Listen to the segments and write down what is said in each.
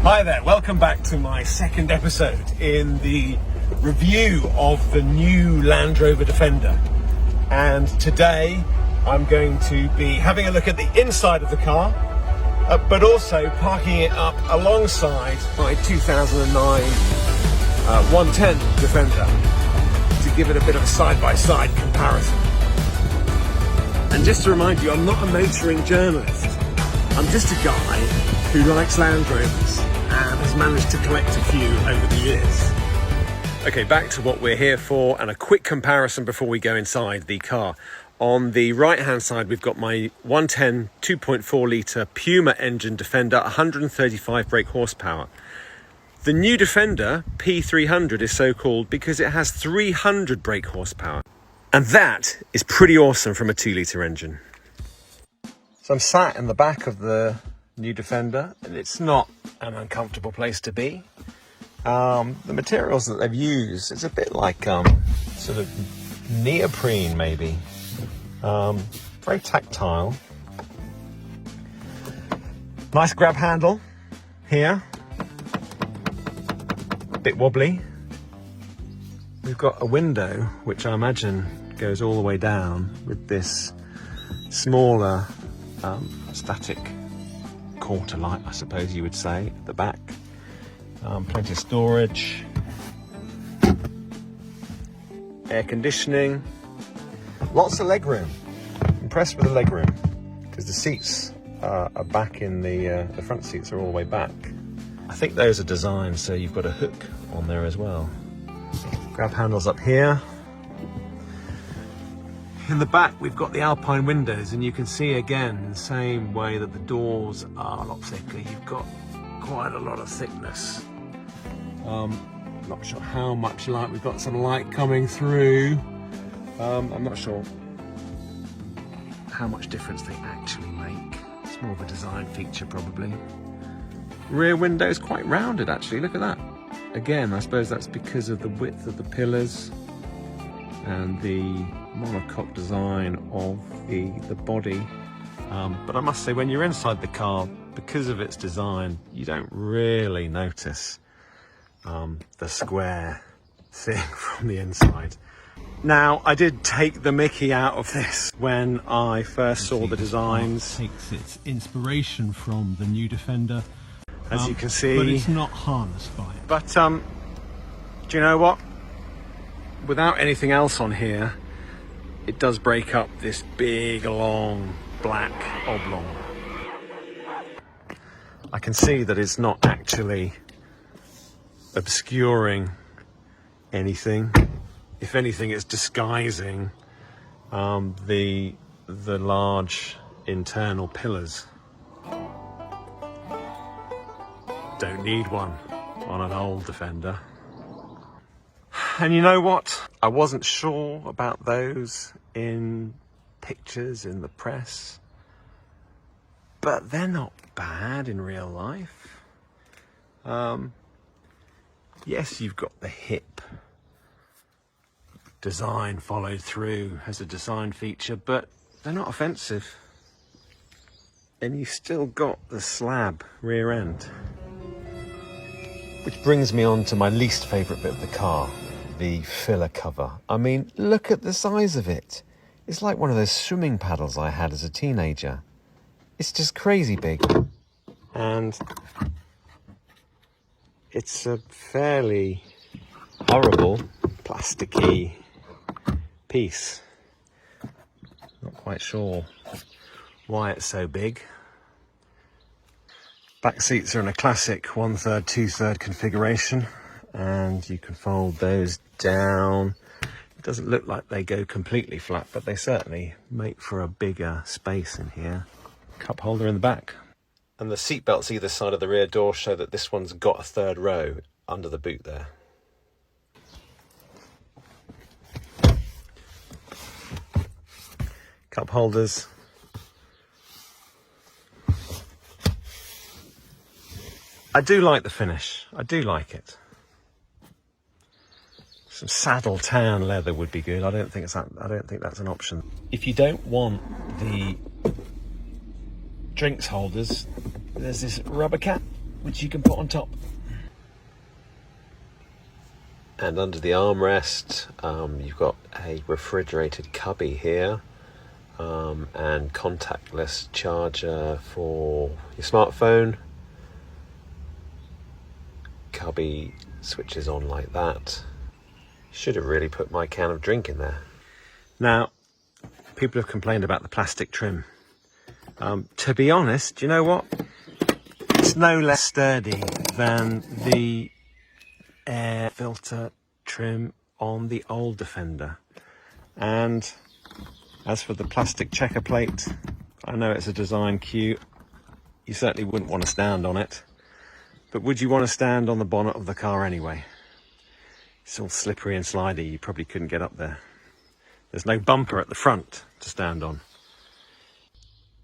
Hi there, welcome back to my second episode in the review of the new Land Rover Defender. And today I'm going to be having a look at the inside of the car, but also parking it up alongside my 2009 110 Defender to give it a bit of a side-by-side comparison. And just to remind you, I'm not a motoring journalist. I'm just a guy who likes Land Rovers and has managed to collect a few over the years. Okay, back to what we're here for and a quick comparison before we go inside the car. On the right hand side, we've got my 110 2.4 litre Puma engine Defender, 135 brake horsepower. The new Defender P300 is so called because it has 300 brake horsepower. And that is pretty awesome from a 2 litre engine. So I'm sat in the back of the new Defender, and it's not an uncomfortable place to be. The materials that they've used, it's a bit like sort of neoprene maybe. Very tactile. Nice grab handle here. A bit wobbly. We've got a window which I imagine goes all the way down with this smaller static quarter light, I suppose you would say, at the back. Plenty of storage, air conditioning, lots of legroom. Impressed with the legroom because the seats are back in the front seats are all the way back. I think those are designed so you've got a hook on there as well. Grab handles up here. In the back we've got the Alpine windows, and you can see again the same way that the doors are a lot thicker. You've got quite a lot of thickness. Not sure how much light. We've got some light coming through. I'm not sure how much difference they actually make. It's more of a design feature probably. Rear window is quite rounded actually, look at that. Again, I suppose that's because of the width of the pillars and the monocoque design of the body. But I must say, when you're inside the car, because of its design, you don't really notice the square thing from the inside. Now, I did take the mickey out of this when I first saw the designs. It takes its inspiration from the new Defender, as you can see, but it's not harnessed by it. But do you know what? Without anything else on here, it does break up this big, long, black oblong. I can see that it's not actually obscuring anything. If anything, it's disguising the large internal pillars. Don't need one on an old Defender. And you know what? I wasn't sure about those in pictures in the press, but they're not bad in real life. Yes, you've got the hip design followed through as a design feature, but they're not offensive. And you've still got the slab rear end. Which brings me on to my least favourite bit of the car, the filler cover. I mean, look at the size of it. It's like one of those swimming paddles I had as a teenager. It's just crazy big. And it's a fairly horrible plasticky piece. Not quite sure why it's so big. Back seats are in a classic 1/3, 2/3 configuration, and you can fold those down. It doesn't look like they go completely flat, but they certainly make for a bigger space in here. Cup holder in the back. And the seat belts either side of the rear door show that this one's got a third row under the boot there. Cup holders. I do like the finish. I do like it. Some saddle tan leather would be good. I don't think that's an option. If you don't want the drinks holders, there's this rubber cap which you can put on top. And under the armrest, you've got a refrigerated cubby here, and contactless charger for your smartphone. Cubby switches on like that. Should have really put my can of drink in there. Now, people have complained about the plastic trim. To be honest, do you know what? It's no less sturdy than the air filter trim on the old Defender. And as for the plastic checker plate, I know it's a design cue. You certainly wouldn't want to stand on it. But would you want to stand on the bonnet of the car anyway? It's all slippery and slidey, you probably couldn't get up there. There's no bumper at the front to stand on.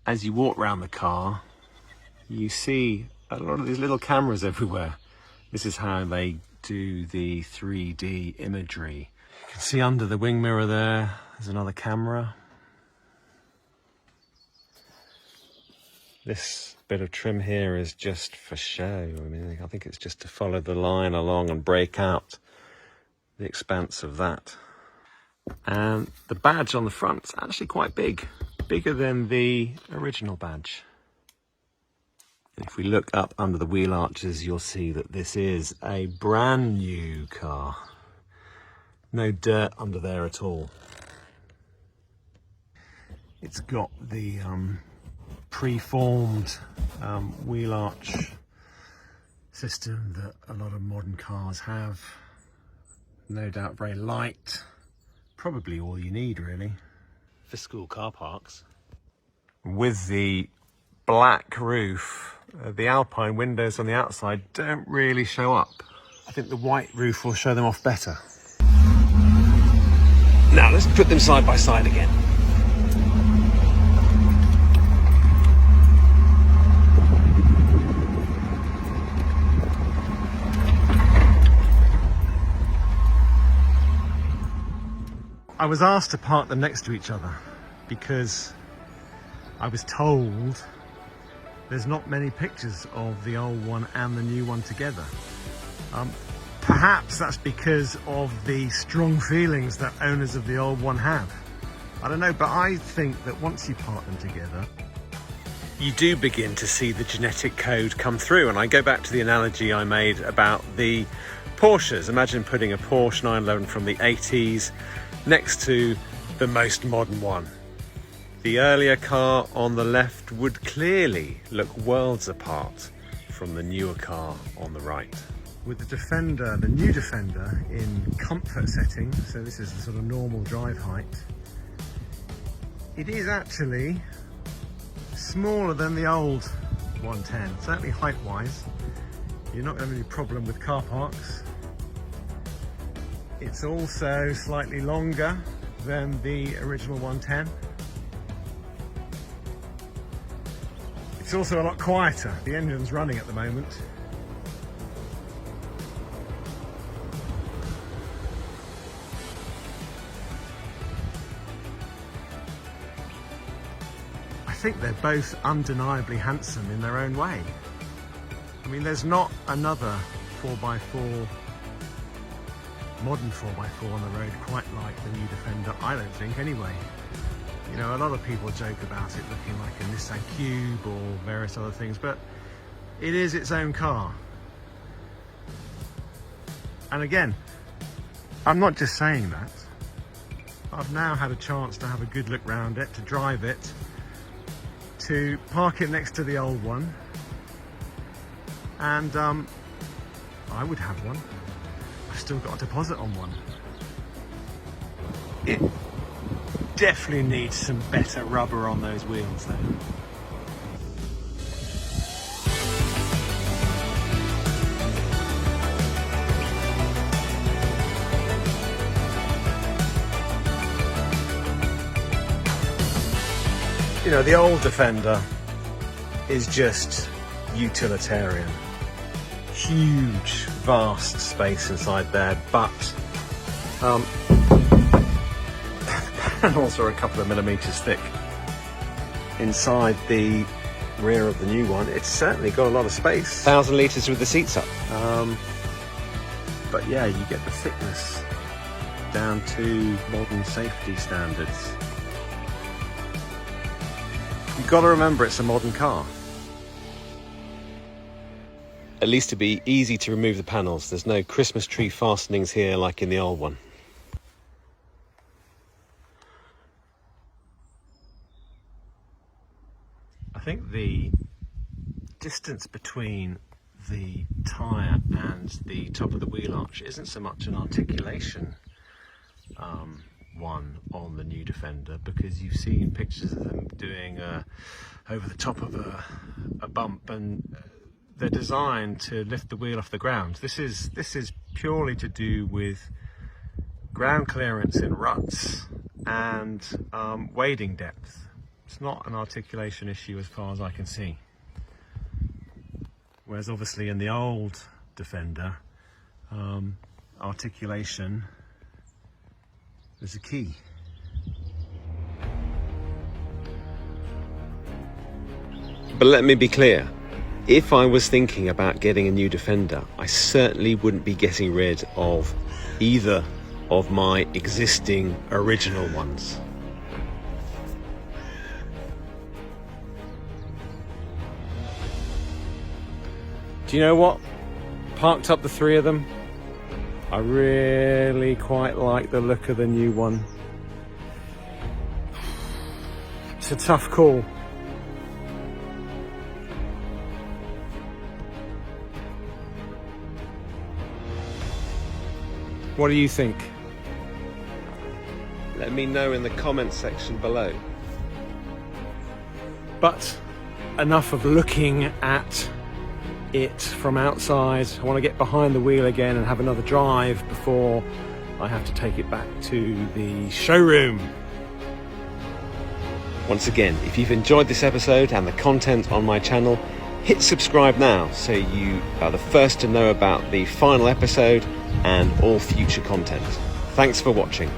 As you walk around the car, you see a lot of these little cameras everywhere. This is how they do the 3D imagery. You can see under the wing mirror there's another camera. This bit of trim here is just for show. I mean, I think it's just to follow the line along and break out the expanse of that. And the badge on the front is actually quite big, bigger than the original badge. And if we look up under the wheel arches, you'll see that this is a brand new car. No dirt under there at all. It's got the preformed wheel arch system that a lot of modern cars have. No doubt very light. Probably all you need, really, for school car parks. With the black roof, the Alpine windows on the outside don't really show up. I think the white roof will show them off better. Now let's put them side by side again. I was asked to park them next to each other because I was told there's not many pictures of the old one and the new one together. Perhaps that's because of the strong feelings that owners of the old one have. I don't know, but I think that once you park them together, you do begin to see the genetic code come through. And I go back to the analogy I made about the Porsches. Imagine putting a Porsche 911 from the 80s next to the most modern one. The earlier car on the left would clearly look worlds apart from the newer car on the right. With the Defender, the new Defender, in comfort setting, so this is the sort of normal drive height, it is actually smaller than the old 110, certainly height-wise. You're not going to have any problem with car parks. It's also slightly longer than the original 110. It's also a lot quieter. The engine's running at the moment. I think they're both undeniably handsome in their own way. I mean, there's not another 4x4, modern 4x4 on the road quite like the new Defender, I don't think, anyway. You know, a lot of people joke about it looking like a Nissan Cube or various other things, but it is its own car. And again, I'm not just saying that. I've now had a chance to have a good look round it, to drive it, to park it next to the old one, and I would have one. I've still got a deposit on one. It definitely needs some better rubber on those wheels though. You know, the old Defender is just utilitarian. Huge, vast space inside there, but the panels are a couple of millimeters thick inside the rear of the new one. It's certainly got a lot of space. 1,000 litres with the seats up. But yeah, you get the thickness down to modern safety standards. You've got to remember it's a modern car. At least to be easy to remove the panels. There's no Christmas tree fastenings here like in the old one. I think the distance between the tyre and the top of the wheel arch isn't so much an articulation one on the new Defender, because you've seen pictures of them doing over the top of a bump, and they're designed to lift the wheel off the ground. This is purely to do with ground clearance in ruts and wading depth. It's not an articulation issue as far as I can see. Whereas obviously in the old Defender, articulation is a key. But let me be clear, if I was thinking about getting a new Defender, I certainly wouldn't be getting rid of either of my existing original ones. Do you know what? Parked up the three of them, I really quite like the look of the new one. It's a tough call. What do you think? Let me know in the comments section below. But enough of looking at it from outside. I want to get behind the wheel again and have another drive before I have to take it back to the showroom. Once again, if you've enjoyed this episode and the content on my channel, hit subscribe now so you are the first to know about the final episode and all future content. Thanks for watching.